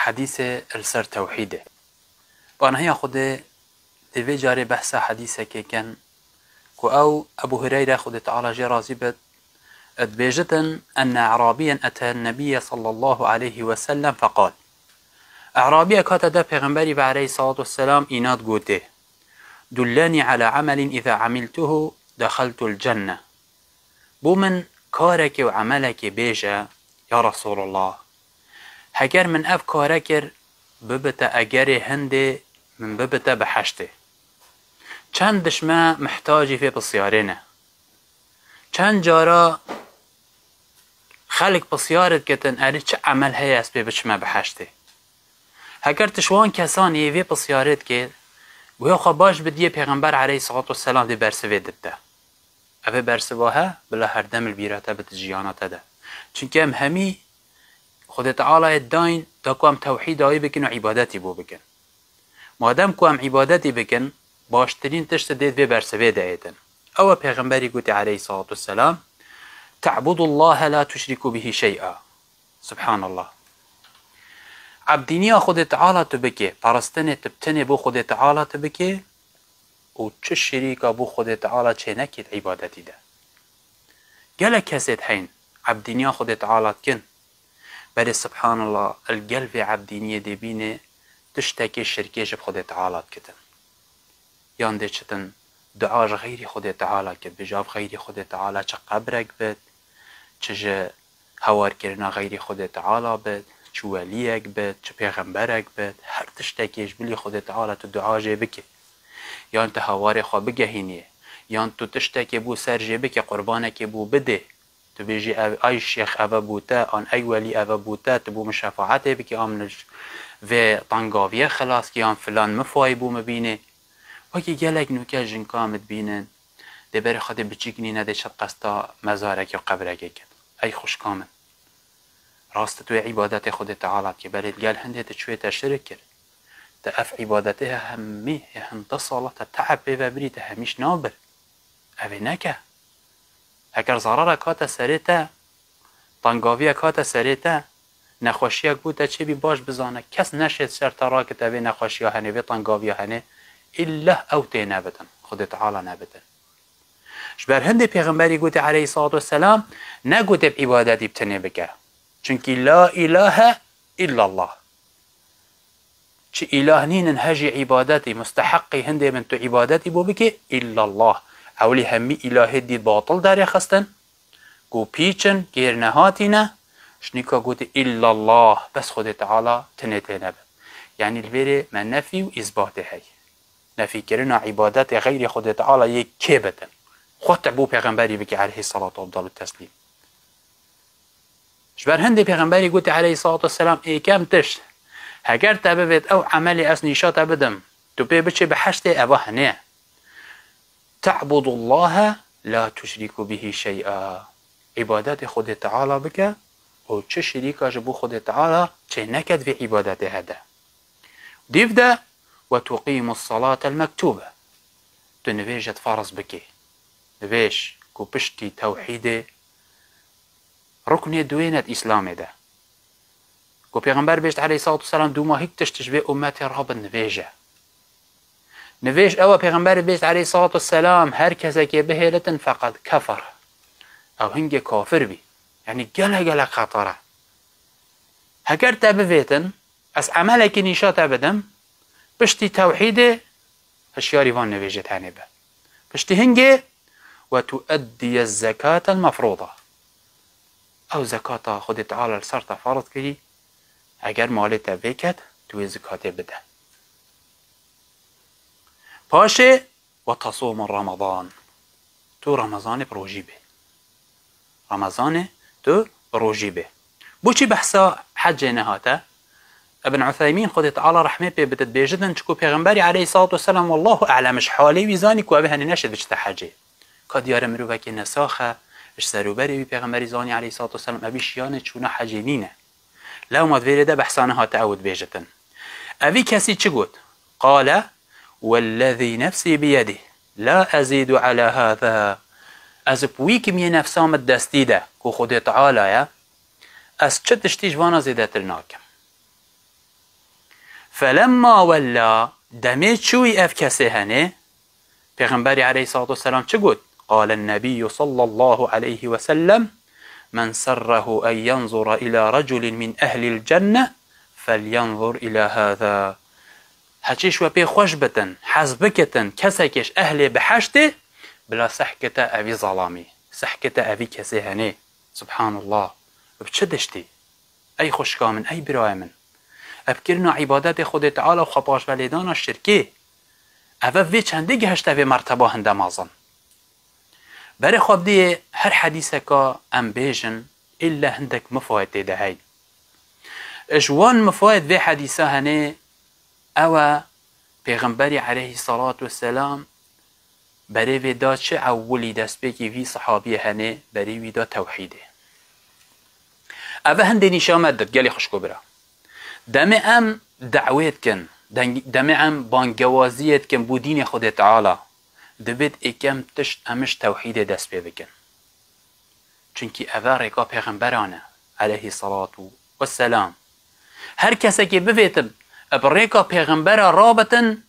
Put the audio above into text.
حديث السر توحيده وانا هي خود تفي جاري بحث حديثة كان كو او ابو هريرة خود تعالى جرازي بد اتبيجة ان اعرابيا اتى النبي صلى الله عليه وسلم فقال اعرابيا كاتا دا پیغمبري عليه الصلاة والسلام ايناد قوته دلاني على عمل اذا عملته دخلت الجنة بو من كارك وعملك بيجا يا رسول الله هگر من اف کارکر ببتا اگر هنده من ببتا بحشته چند دشمه محتاجی فی بسیارینه چند جارا خلق بسیارت کتن اری چه عمل هی است بی بچمه بحشته هگر تشوان کسانی وی بسیارت که گویا خواه باش بدیه پیغمبر علیه الصلاة والسلام دی برسوه دبته اوه برسوه ها بلا هر دم البیراته بتجیاناته ده چونکه هم همی خود تعالى داين تاكو توحيد آي بكن وعبادتي بو بكن مادام كو عبادتي بكن باشترين تشت ديت في برسوه دايتن او پیغمبري قوتي عليه الصلاة والسلام تعبد الله لا تشركوا به شيئا سبحان الله عبدينيا خود تعالى تبكي پرستنه تبتنه بو خود تعالى تبكي و چه شريكا بو خود تعالى چه نكيد عبادتي ده قال كسيد حين عبدينيا خود تعالى كن بل سبحان الله القلب عبدينية دي بينه تشتكي الشركيش بخود تعالى كتن يان دي چتن دعاج غيري خود تعالى كت بجاب غيري خود تعالى چه قبرك بد چه هوار كرنا غيري خود تعالى بد چه وليك بد چه پیغمبرك بد هر تشتكيش بلي خود تعالى تو دعاج بكي يان تو هوار خواه بگهينيه يان تو تشتكي بو سرجي بكي قربانك بو بده تو بيجي اي شيخ ابا بوتا ان اي ولي ابا بوتا تبو مشافعته بكي امن في طنقاوية خلاص كي فلان مفاي بو مبينه وكي جالك نوكا جن كامت بينن دي بري خاطر بچيكني نده شد قستا مزارك و قبرك كد اي خوش كامن راست تو عبادت خود تعالى كي بريد قال هنده تشوي تشرك كر تأف عبادتها همي هنتصالة تتعب ببريد هميش نابر اوه نكه اگر ضرر کات سریته طنگاوی کات سریته نخوشیک بوده چه بی باش بزانه کس نشد سر ترا که تبی نخوشی هنه بی طنگاوی هنه الا او تی نبتن خود تعالی نبتن شبر هند پیغمبری گوته علیه الصلاة والسلام نگوته بعبادتی بتنه بکه چونکی لا اله الا الله چه اله نین هجی عبادتی مستحقی هنده من تو عبادتی بو بکه الا الله اولی همی الهی دید باطل داری خستن گو پیچن گیر نهاتینه شنیکا گوت الا الله بس خود تعالی تنته نبه یعنی الویره من نفی و اثبات هی نفی کرنا عبادت غیر خود تعالی یک که بتن خود تعبو پیغمبری بکی علیه الصلاة والتسلیم شبر هنده پیغمبری گوت علیه الصلاة والسلام ای کم تشت هگر تبوید او عملی از نیشات بدم تو پی بچه بحشت اوه نه تعبد الله لا تشرك به شيئا عبادت خود تعالى بك و چه شريكا جبو خود تعالى چه نكد في عبادت هذا ديف ده وتقيم الصلاة المكتوبة تنفيجت فرض بك نفيج كو بشتي توحيد ركن دوينة إسلام ده كو پیغمبر بيشت عليه الصلاة والسلام دوما هيك تشتشبه أمتي رب النفيجة نویش او پیغمبر بیست علیه الصلاة والسلام هر کسی که بهیلتن فقط کفر او هنگ کافر بی یعنی گله خطره هگر تبویتن از عمله که نیشات بدم پشتی توحید هشیاری وان نویجت هنه به پشتی هنگ و تؤدی الزکاة المفروضه او زکاة خود تعالی سر فرض کردی اگر مالی تبویکت توی زکاة بده باشه و تصوم رمضان تو رمضان بروجی به رمضان تو بروجی به بو چی بحثا حج نهاته ابن عثيمين خود تعالى رحمه به بدت بيجدن چكو پیغمبري عليه الصلاة والسلام والله اعلمش حالي ويزاني كو به هني نشد بچ حجه كاد يار مرو وكي نساخه اش سروبري پیغمبري زاني عليه الصلاة والسلام ابيش يانه چونه حجينينه لو ما ده بحثانه ها تعود بيجتن ابي كسي چگوت قال والذي نفسي بيده لا ازيد على هذا از بويك مي نفسام الدستي ده كو خود تعالى يا از چه تشتيج وانا زيدت الناكم فلما ولا دمي چوي اف كسي هنه پیغمبر عليه الصلاة والسلام چه قلت؟ قال النبي صلى الله عليه وسلم من سره أن ينظر إلى رجل من أهل الجنة فلينظر إلى هذا. هچيش و بي خوش بتن حزبكتن كسكش أهل بحشته بلا سحكة أبي ظلامي سحكة أبي كسي هنه. سبحان الله. بچدشتي أي خوشكا من أي براي من ابكرنا عبادت خود تعالى وخباش ولدان الشركي اوه وی چنده گهشته و مرتبه هنده مازن برای خواب دیه هر حدیثه که ام بیجن الا هندک مفاید دیده هی اجوان مفاید و حدیثه هنه او پیغمبری علیه الصلاة والسلام برای وی دا چه اولی دست بگی وی صحابی هنه برای وی دا توحیده اوه هنده نیشامد داد گلی خوشکو برا دم ام دعویت کن دم ام بانگوازیت کن بو دین خود تعالی دبید اکم تشت امش توحید دست پی بکن چونکی اوه ریکا پیغمبرانه علیه الصلاة والسلام هر کسی که بفیتم اب ریکا پیغمبر رابطن